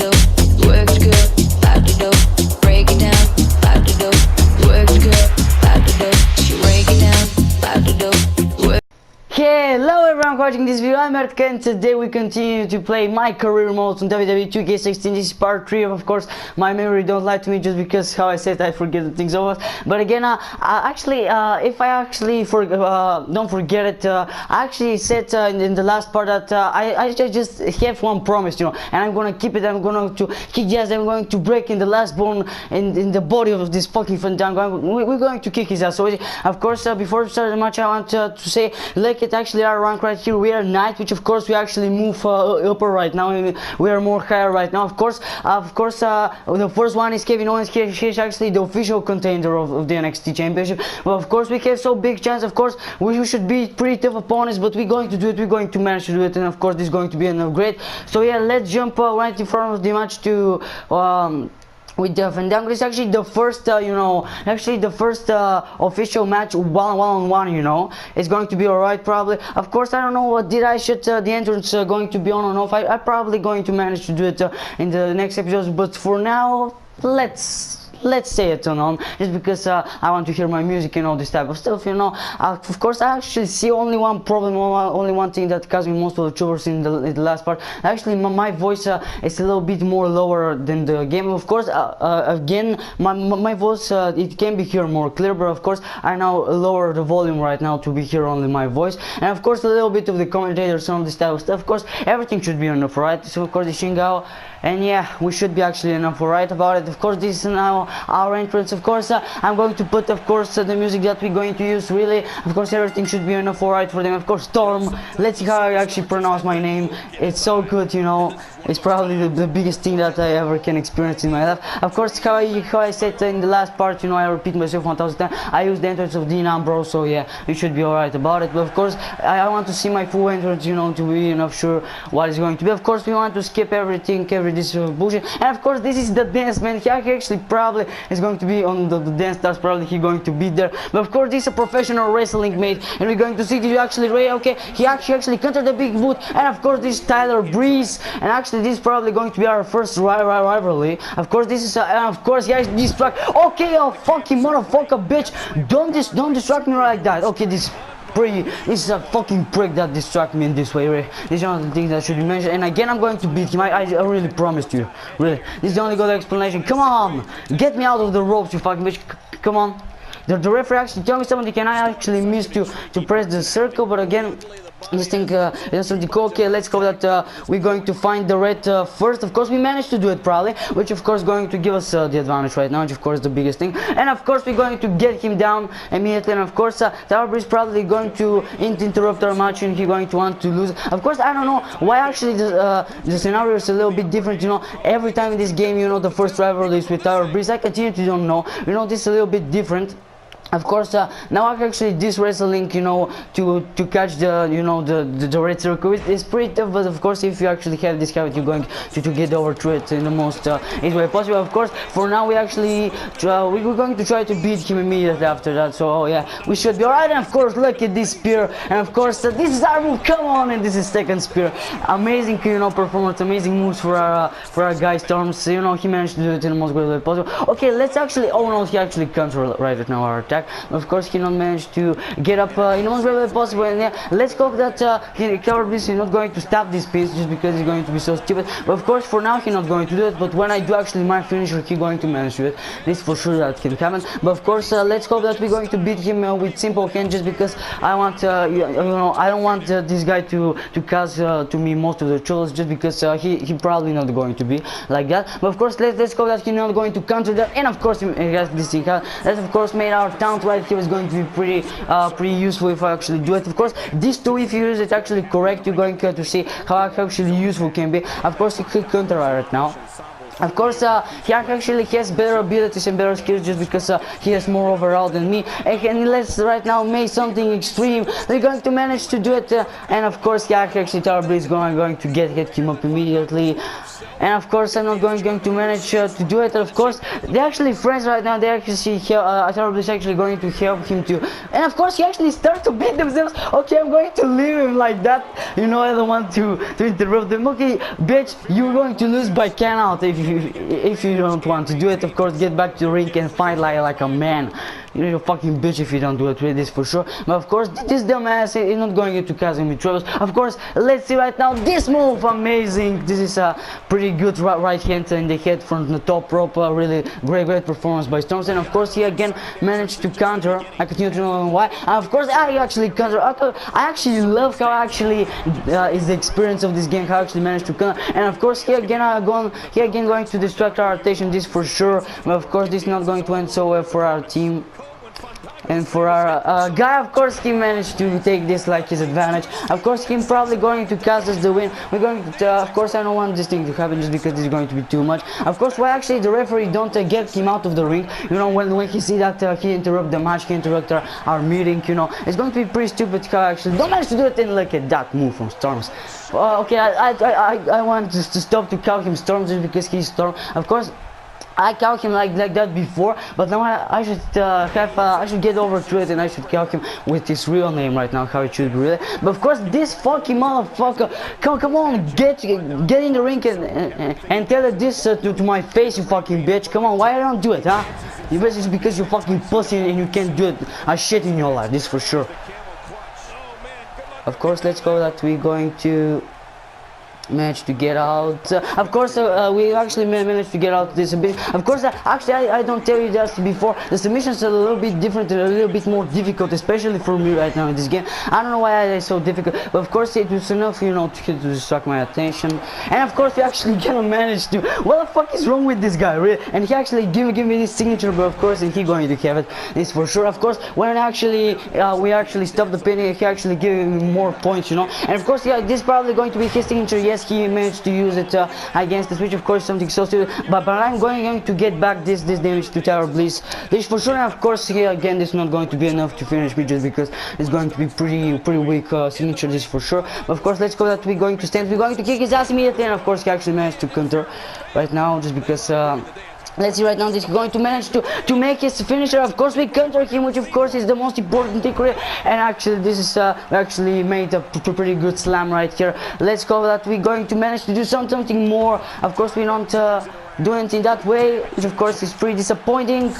do, works good, about to do, break it down, about to do, works good, about to do, she break it down, about to do, work. Hello everyone watching this video, I'm Ertka and today we continue to play my career modes on WWE 2K16. This is part 3 of course, my memory don't lie to me just because how I said I forget the things over. But again, if I actually don't forget it, I actually said in the last part that I just have one promise, you know, and I'm gonna keep it. I'm going to kick his ass. I'm going to break in the last bone in the body of this fucking Fandango. We're going to kick his ass. So of course, before we start the match, I want to say, like, it actually our rank right here. We are knight, which of course we actually move upper right now. We are more higher right now. Of course, the first one is Kevin Owens. He's actually the official contender of the NXT Championship. But of course, we have so big chance. Of course, we should be pretty tough opponents, but we're going to do it. We're going to manage to do it, and of course, this is going to be an upgrade. So yeah, let's jump right in front of the match to. With the Fandango. It's actually the first, official match one-on-one, you know. It's going to be alright probably. Of course, I don't know what did I should the entrance going to be on or off. I'm probably going to manage to do it in the next episodes, but for now, let's say it on just because I want to hear my music and all this type of stuff, you know. Of course, I actually see only one problem, only one thing that caused me most of the troubles in the last part. Actually, my voice is a little bit more lower than the game. Of course, again, my voice it can be heard more clear, but of course I now lower the volume right now to be hear only my voice, and of course a little bit of the commentators, some of this type of stuff. Of course, everything should be enough, right? So of course the Shingao, and yeah, we should be actually enough right about it. Of course, this is now our entrance. Of course, I'm going to put, of course, the music that we're going to use. Really, of course, everything should be enough alright for them. Of course, Storm. Let's see how I actually pronounce my name. It's so good, you know. It's probably the biggest thing that I ever can experience in my life. Of course, how I said in the last part, you know, I repeat myself 1000 times. I use the entrance of Dean Ambrose, so yeah, we should be alright about it. But of course, I want to see my full entrance, you know, to be enough sure what is going to be. Of course, we want to skip everything, this bullshit. And of course, this is the dance, man. He actually probably is going to be on the dance stars. Probably he's going to be there. But of course, this is a professional wrestling mate, and we're going to see you actually okay. He actually countered the big boot, and of course, this is Tyler Breeze, and actually this is probably going to be our first rivalry. Of course, this is and of course, yeah, distract. Okay, oh fucking motherfucker, bitch! Don't distract me like that. Okay, this is a fucking prick that distract me in this way, right? This is one of the things that should be mentioned. And again, I'm going to beat him. I really promised you. Really. This is the only good explanation. Come on! Get me out of the ropes, you fucking bitch. Come on. The referee actually tell me something. Can I actually miss to press the circle? But again, this thing is really cool. Okay, let's hope that we're going to find the red first. Of course, we managed to do it probably, which of course going to give us the advantage right now, which of course the biggest thing. And of course, we're going to get him down immediately. And of course, Tower is probably going to interrupt our match, and he's going to want to lose. Of course, I don't know why actually the scenario is a little bit different. You know, every time in this game, you know, the first rivalry is with Tower Breeze. I continue to don't know. You know, this is a little bit different. Of course, now actually this wrestling, you know, to catch the, you know, the red circle is pretty tough. But of course, if you actually have this habit, you're going to get over through it in the most easy way possible. Of course, for now we actually we're going to try to beat him immediately after that. So oh, yeah, we should be alright. And of course, look at this spear. And of course, this is our move. Come on, and this is second spear. Amazing, you know, performance, amazing moves for our guy Storms. You know, he managed to do it in the most great way possible. Okay, let's actually. Oh no, he actually controlled right now our attack. Of course, he not managed to get up in the most great way possible, and yeah, let's hope that Tower Breeze is not going to stop this piece just because he's going to be so stupid. But of course, for now he's not going to do it. But when I do actually my finisher, he's going to manage to do it. This for sure that can happen. But of course, let's hope that we're going to beat him with simple hand, just because I want you know, I don't want this guy to cause to me most of the troubles, just because he probably not going to be like that. But of course, let's hope that he's not going to counter that. And of course, he has this thing. That of course made our taunt right here is going to be pretty useful if I actually do it. Of course, these two, if you use it actually correct, you're going to see how actually useful can be. Of course, you could counter right now. Of course, he actually has better abilities and better skills just because he has more overall than me. And let's right now make something extreme. They're going to manage to do it, and of course, he actually Tarby is going to hit him up immediately. And of course, I'm not going to manage to do it. Of course, they're actually friends right now. They actually Tarby is actually going to help him too. And of course, he actually start to beat themselves. Okay, I'm going to leave him like that. You know, I don't want to interrupt them. Okay, bitch, you're going to lose by count out if you don't want to do it. Of course, get back to the ring and fight like a man. You're a fucking bitch if you don't do it with this for sure. But of course, this dumbass is not going to cause any troubles. Of course, let's see right now this move. Amazing. This is a pretty good right hand in the head from the top rope. Really great performance by Storms. And of course, he again managed to counter. I continue to know why. And of course, I actually counter. I actually love how actually is the experience of this game. How I actually managed to counter. And of course, he again going to distract our attention. This for sure. But of course, this is not going to end so well for our team. And for our guy, of course, he managed to take this like his advantage. Of course, he's probably going to cost us the win. We're going to, of course, I don't want this thing to happen just because this is going to be too much. Of course, why actually the referee don't get him out of the ring? You know, when he see that he interrupt the match, he interrupt our meeting. You know, it's going to be pretty stupid how actually don't manage to do it and look at that move from Storms. Okay, I want to stop to call him Storms just because he's Storm. Of course, I call him like that before, but now I should I should get over to it and I should call him with his real name right now, how it should be really. But of course, this fucking motherfucker, come on, get in the ring and tell it this to my face, you fucking bitch. Come on, why I don't do it, huh? You bitch, it's because you're fucking pussy and you can't do it a shit in your life, this for sure. Of course, let's go that we're going to managed to get out. Of course, we actually managed to get out this submission. Of course, actually, I don't tell you that before. The submissions are a little bit different, a little bit more difficult, especially for me right now in this game. I don't know why it's so difficult, but of course, it was enough, you know, to distract my attention. And of course, we actually gonna manage to. What the fuck is wrong with this guy, really? And he actually give me this signature, but of course, and he going to have it. This for sure. Of course, when actually we actually stopped the pin, he actually gave me more points, you know. And of course, yeah, this is probably going to be his signature. Yes, he managed to use it against the Switch, of course, something so stupid. But I'm going to get back this damage to Tower Bliss. This for sure. And of course, here again, this is not going to be enough to finish me just because it's going to be pretty weak signature. This for sure. But of course, let's go that we're going to stand. We're going to kick his ass immediately, and of course, he actually managed to counter right now just because. Let's see right now, this is going to manage to make his finisher. Of course, we counter him, which of course is the most important thing. And actually, this is we actually made a pretty good slam right here. Let's go that we're going to manage to do something more. Of course, we don't do it in that way, which of course is pretty disappointing.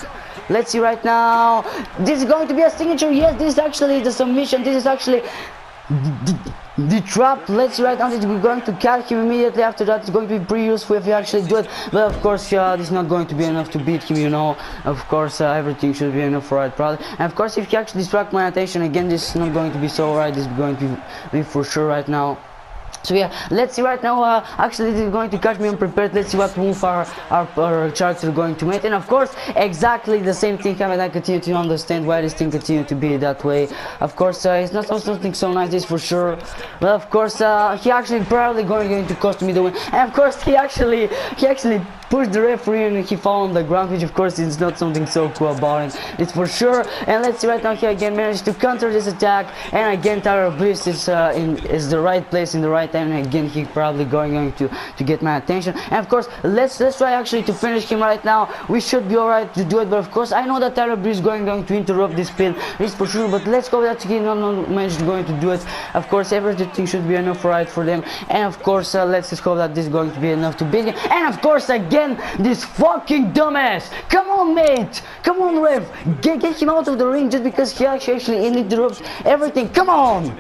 Let's see right now. This is going to be a signature. Yes, this is actually the submission. This is actually the trap. Let's see right now, we're going to catch him immediately after that. It's going to be pretty useful if you actually do it, but of course this is not going to be enough to beat him, you know. Of course everything should be enough for it probably. And of course, if you actually distract my attention again, this is not going to be so right. This is going to be for sure right now. So yeah, let's see right now. Actually, this is going to catch me unprepared. Let's see what move our character are going to make. And of course, exactly the same thing. I continue to understand why this thing continue to be that way. Of course, it's not something so nice, this for sure. But of course, he actually probably going to cost me the win. And of course, he actually pushed the referee and he fell on the ground, which of course is not something so cool about it. It's for sure. And let's see right now, he again managed to counter this attack. And again, Tower Bliss is the right place in the right time. And again, he probably going to get my attention. And of course, let's try actually to finish him right now. We should be alright to do it. But of course, I know that Tower Bliss is going to interrupt this pin. It's for sure. But let's go that he not managed going to do it. Of course, everything should be enough right for them. And of course, let's just hope that this is going to be enough to beat him. And of course, again, this fucking dumbass. Come on, mate. Come on, ref. Get him out of the ring just because he actually interrupts everything. Come on.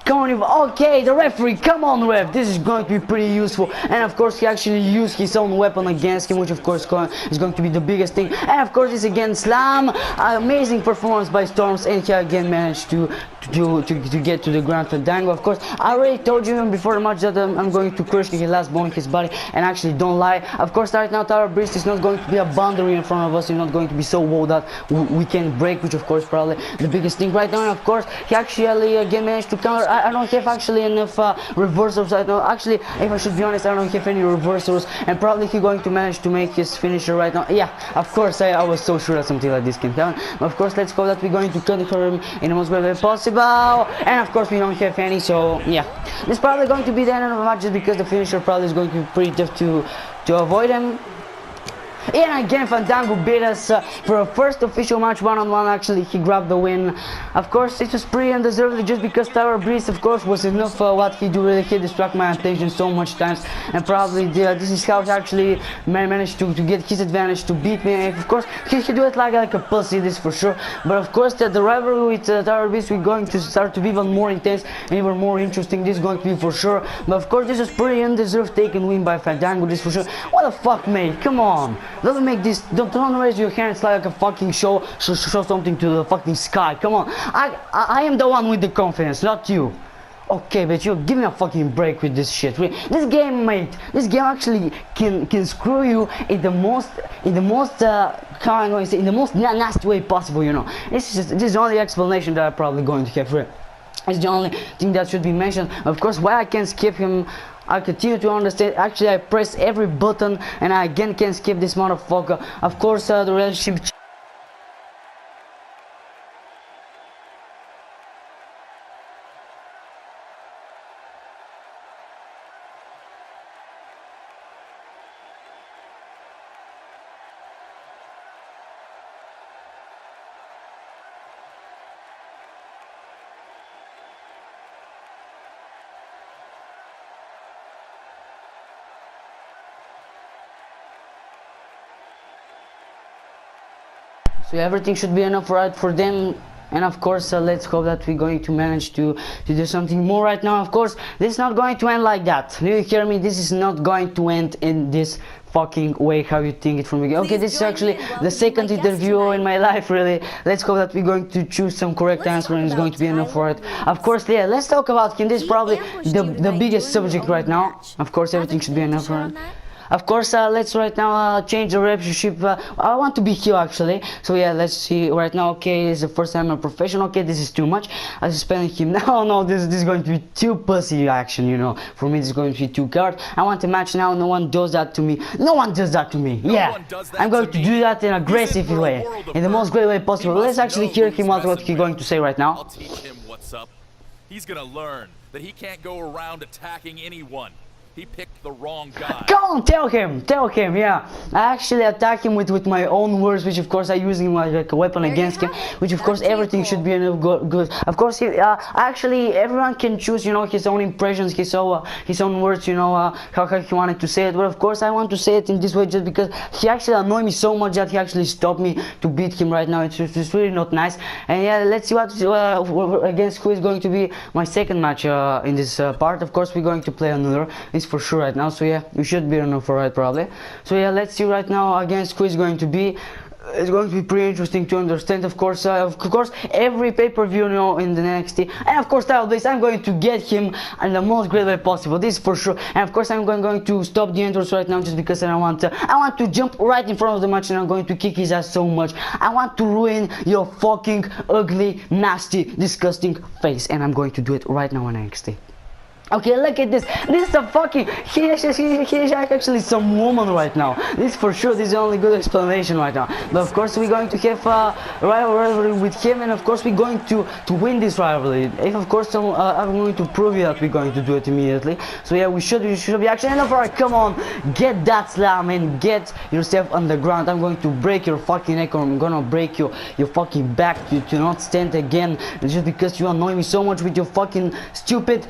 Come on, okay, the referee, come on, ref. This is going to be pretty useful. And of course, he actually used his own weapon against him, which of course is going to be the biggest thing. And of course, this again, slam. Amazing performance by Storms, and he again managed to to get to the ground Fandango. Of course, I already told you before the match that I'm going to crush his last bone in his body, and actually don't lie. Of course, right now Tower Beast is not going to be a boundary in front of us. He's not going to be so wall that we can break, which of course probably the biggest thing right now. And of course, he actually again managed to counter. I don't have actually enough reversals right now. Actually, if I should be honest, I don't have any reversals, and probably he's going to manage to make his finisher right now. Yeah, of course, I was so sure that something like this can happen. Of course, let's hope that we're going to counter him in the most great way possible. And of course, we don't have any, so yeah, this is probably going to be the end of the match, just because the finisher probably is going to be pretty tough to avoid him. And again, Fandango beat us for a first official match one-on-one. Actually, he grabbed the win. Of course, it was pretty undeserved, just because Tower Breeze, of course, was enough what he do. Really, he distracted my attention so much times, and probably this is how he actually managed to get his advantage to beat me. And of course, he do it like a pussy, this for sure. But of course, the rivalry with Tower Breeze, we're going to start to be even more intense and even more interesting. This is going to be for sure. But of course, this is pretty undeserved taken win by Fandango, this for sure. What the fuck, mate? Come on. Don't make this, don't raise your hands like a fucking show something to the fucking sky. Come on, I am the one with the confidence, not you. Okay, but you give me a fucking break with this shit. This game, mate, this game actually can screw you in the most how I'm going to say, in the most nasty way possible, you know. This is the only explanation that I'm probably going to have for it. It's the only thing that should be mentioned. Of course, why I can skip him, I continue to understand. Actually, I press every button and I again can skip this motherfucker. Of course, the relationship. So everything should be enough right for them. And of course, let's hope that we're going to manage to do something more right now. Of course, this is not going to end like that. Do you hear me? This is not going to end in this fucking way how you think it from the beginning. Okay, this is actually the second interview in my life, really. Let's hope that we're going to choose some correct answer and it's going to be enough for it. Of course, yeah, let's talk about him. This is probably the biggest subject right now. Of course, everything should be enough for it. Of course, let's right now change the relationship. I want to be here actually. So yeah, let's see right now. Okay, it's the first time I'm a professional. Okay, this is too much. I'm suspending him now. No, this is going to be too pussy action, you know. For me, this is going to be too hard. I want a match now. No one does that to me. No one does that to me. Yeah, I'm going to do that in an aggressive way, in the most great way possible. Let's actually hear him out what he's going to say right now. I'll teach him what's up. He's gonna learn that he can't go around attacking anyone. He picked the wrong guy. Go on, tell him, yeah. I actually attack him with my own words, which of course I use him like a weapon against him, which of course everything should be good. Of course, actually everyone can choose, you know, his own impressions, his own words, you know, how he wanted to say it. But of course I want to say it in this way just because he actually annoyed me so much that he actually stopped me to beat him right now. It's really not nice. And yeah, let's see what against who is going to be my second match in this part. Of course, we're going to play another. For sure right now, so yeah, we should be enough for right probably. So yeah, let's see right now against who is going to be. It's going to be pretty interesting to understand. Of course, every pay-per-view, you know, in the NXT, and of course, I'm going to get him in the most great way possible. This is for sure. And of course, I'm going to stop the entrance right now just because I want to jump right in front of the match, and I'm going to kick his ass so much. I want to ruin your fucking ugly, nasty, disgusting face, and I'm going to do it right now on NXT. Okay, look at this. This is a fucking. He is actually some woman right now. This for sure. This is the only good explanation right now. But of course, we're going to have a rivalry with him, and of course, we're going to win this rivalry. If of course, I'm going to prove you that we're going to do it immediately. So yeah, we should be actually enough. Alright, come on, get that slam and get yourself on the ground. I'm going to break your fucking neck, or I'm gonna break your fucking back. You to not stand again just because you annoy me so much with your fucking stupid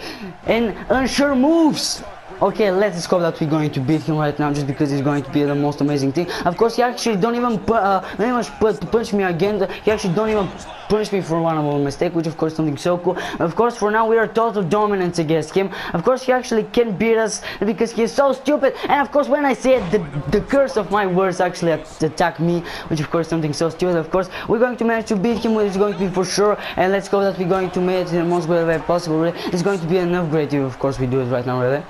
and unsure moves. Okay, let's discover that we're going to beat him right now, just because it's going to be the most amazing thing. Of course, he actually don't even punch me again. He actually don't even punish me for one of my mistake, which of course something so cool. Of course, for now we are total dominance against him. Of course, he actually can beat us because he's so stupid. And of course, when I say it, the curse of my words actually attack me, which of course something so stupid. Of course, we're going to manage to beat him, which is going to be for sure. And let's go that we're going to make it in the most great way possible. Really. It's going to be enough great if of course we do it right now, really.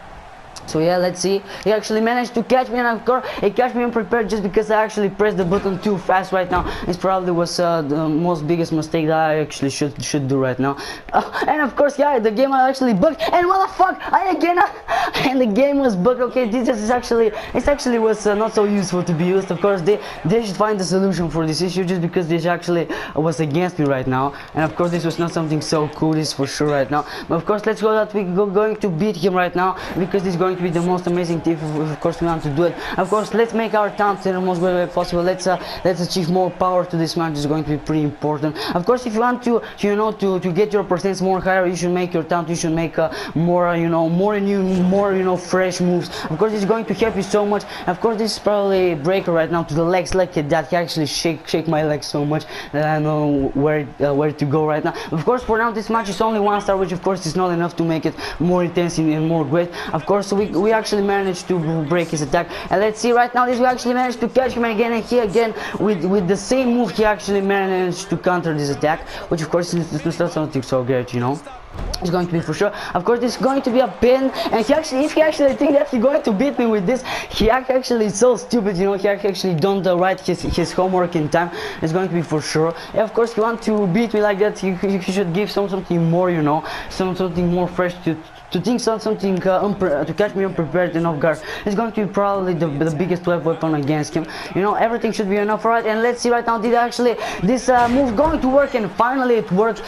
So yeah, let's see. He actually managed to catch me, and of course he catch me unprepared just because I actually pressed the button too fast right now. It probably was the most biggest mistake that I actually should do right now. And of course, yeah, the game actually bugged. And what the fuck? And the game was bugged. Okay, this is actually was not so useful to be used. Of course, they should find a solution for this issue, just because this actually was against me right now. And of course, this was not something so cool. This for sure right now. But of course, let's go that we're going to beat him right now, because this is going to be the most amazing thing if of course we want to do it. Of course, let's make our taunt in the most way possible. Let's achieve more power to this match. Is going to be pretty important. Of course, if you want to to get your percents more higher, you should make your taunt, you should make more more fresh moves. Of course, it's going to help you so much. Of course, this is probably a breaker right now to the legs, like that. He actually shake my legs so much that I know where to go right now. Of course, for now this match is only 1 star, which of course is not enough to make it more intense and more great. Of course, we actually managed to break his attack, and let's see right now this we actually managed to catch him again, and he again with the same move he actually managed to counter this attack, which of course is not something so great, you know. It's going to be for sure. Of course, it's going to be a pin, and if he actually think that he's going to beat me with this, he actually is so stupid, you know. He actually don't write his homework in time. It's going to be for sure. And of course, if you want to beat me like that, you should give something more, you know, something more fresh to think something to catch me unprepared and off guard. It's going to be probably the biggest weapon against him. You know, everything should be enough, right? And let's see right now, did actually this move going to work? And finally it worked.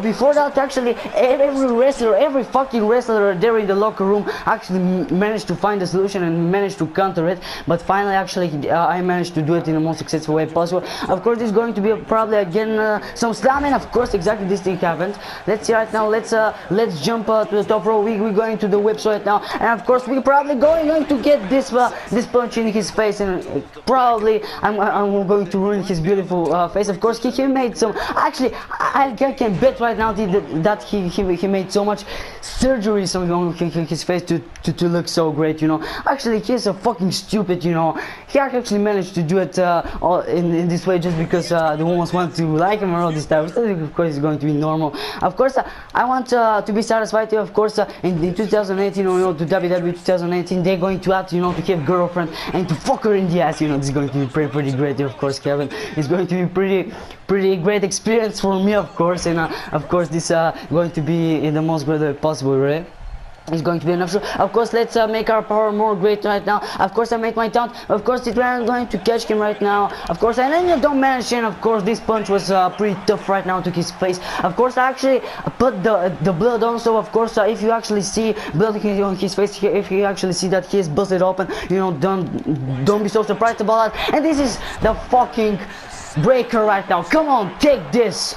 Before that, actually every fucking wrestler there in the locker room actually managed to find a solution and managed to counter it. But finally, actually, I managed to do it in the most successful way possible. Of course, this is going to be probably again some slam, and of course, exactly this thing happened. Let's see right now. Let's jump to the top row. We're going to the whips right now, and of course we're probably going to get this punch in his face, and probably I'm going to ruin his beautiful face. Of course, he made some. Actually, I can bet right now that he made so much surgery on his face to look so great, you know. Actually, he's a fucking stupid, you know. He actually managed to do it in this way just because the ones want to like him or all this stuff. Of course, it's going to be normal. Of course, I want to be satisfied. Of course, in 2018, you know, to WWE 2018, they're going to add, you know, to have girlfriend and to fuck her in the ass. You know, this is going to be pretty great. Of course, Kevin, it's going to be pretty great experience for me, of course, and of course, this going to be in the most great way possible, right? It's going to be enough. Of course, let's make our power more great right now. Of course, I make my taunt. Of course, I'm going to catch him right now. Of course, and then you don't mention, of course, this punch was pretty tough right now to his face. Of course, I actually put the blood on. So, of course, if you actually see blood on his face, if you actually see that he is busted open, you know, don't be so surprised about that. And this is the fucking breaker right now. Come on, take this.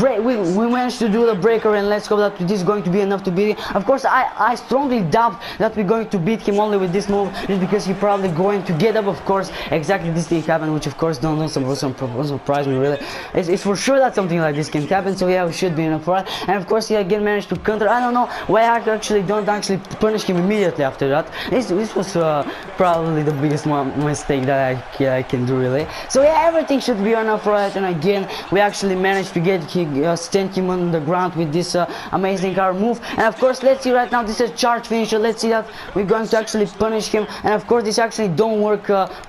We managed to do the breaker, and let's hope that this is going to be enough to beat him. Of course, I strongly doubt that we're going to beat him only with this move, just because he's probably going to get up. Of course, exactly this thing happened, which of course don't surprise me really. It's for sure that something like this can happen. So yeah, we should be enough for it. And of course, he again managed to counter. I don't know why I don't punish him immediately after that. This was probably the biggest mistake that I can do really. So yeah, everything should be enough for it. And again, we actually managed to get stand him on the ground with this amazing power move. And of course, let's see right now, this is a charge finisher. Let's see that we're going to actually punish him, and of course this actually don't work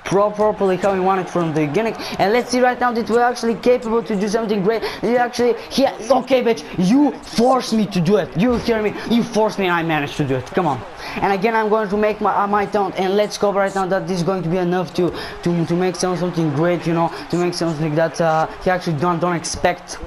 properly how we want it from the beginning. And let's see right now that we're actually capable to do something great. Okay, bitch, you forced me to do it. You hear me? You forced me, and I managed to do it. Come on. And again, I'm going to make my taunt, and let's cover right now that this is going to be enough to make something great, you know, to make something that he actually don't expect.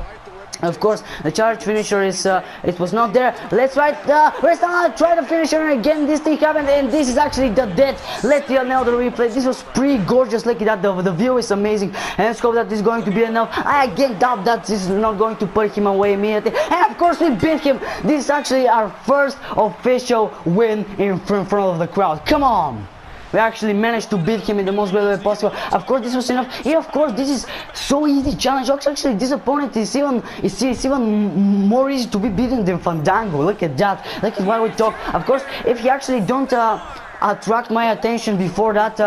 Of course, the charge finisher is it was not there. Let's try the finisher, and again this thing happened, and this is actually the death. Let's see another replay. This was pretty gorgeous. Look at that, the view is amazing, and let's hope that this is going to be enough. I again doubt that this is not going to put him away immediately, and of course we beat him. This is actually our first official win in front of the crowd. Come on! We actually managed to beat him in the most great way possible. Of course, this was enough. Yeah, of course, this is so easy challenge. Actually, this opponent is even more easy to be beaten than Fandango. Look at that. Look at what we talk. Of course, if he actually don't attract my attention before that.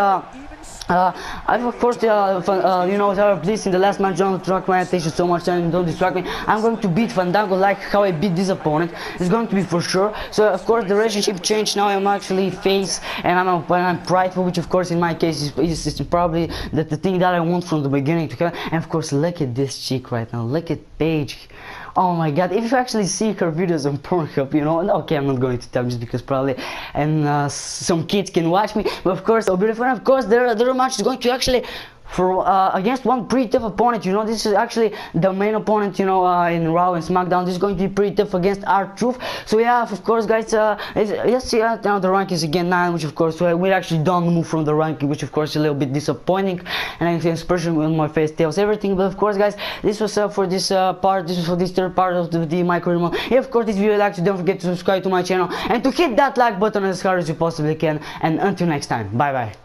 Of course, you know, please in the last match don't attract my attention so much and don't distract me. I'm going to beat Fandango like how I beat this opponent. It's going to be for sure. So of course the relationship changed. Now I'm actually face, and I'm prideful, which of course in my case is probably the thing that I want from the beginning to come. And of course, look at this chick right now. Look at Paige. Oh my god, if you actually see her videos on Pornhub, you know, okay, I'm not going to tell just because probably and some kids can watch me, but of course, so beautiful. And of course, the match is going to actually for against one pretty tough opponent. You know, this is actually the main opponent, you know, in Raw and SmackDown. This is going to be pretty tough against R-Truth. So yeah, of course, guys, yes, yeah, now the rank is again 9, which of course we actually don't move from the ranking, which of course is a little bit disappointing, and I think expression on my face tells everything. But of course, guys, this was for this part. This was for this third part of the micro remote. Yeah, of course, this video likes, don't forget to subscribe to my channel and to hit that like button as hard as you possibly can. And until next time, bye bye.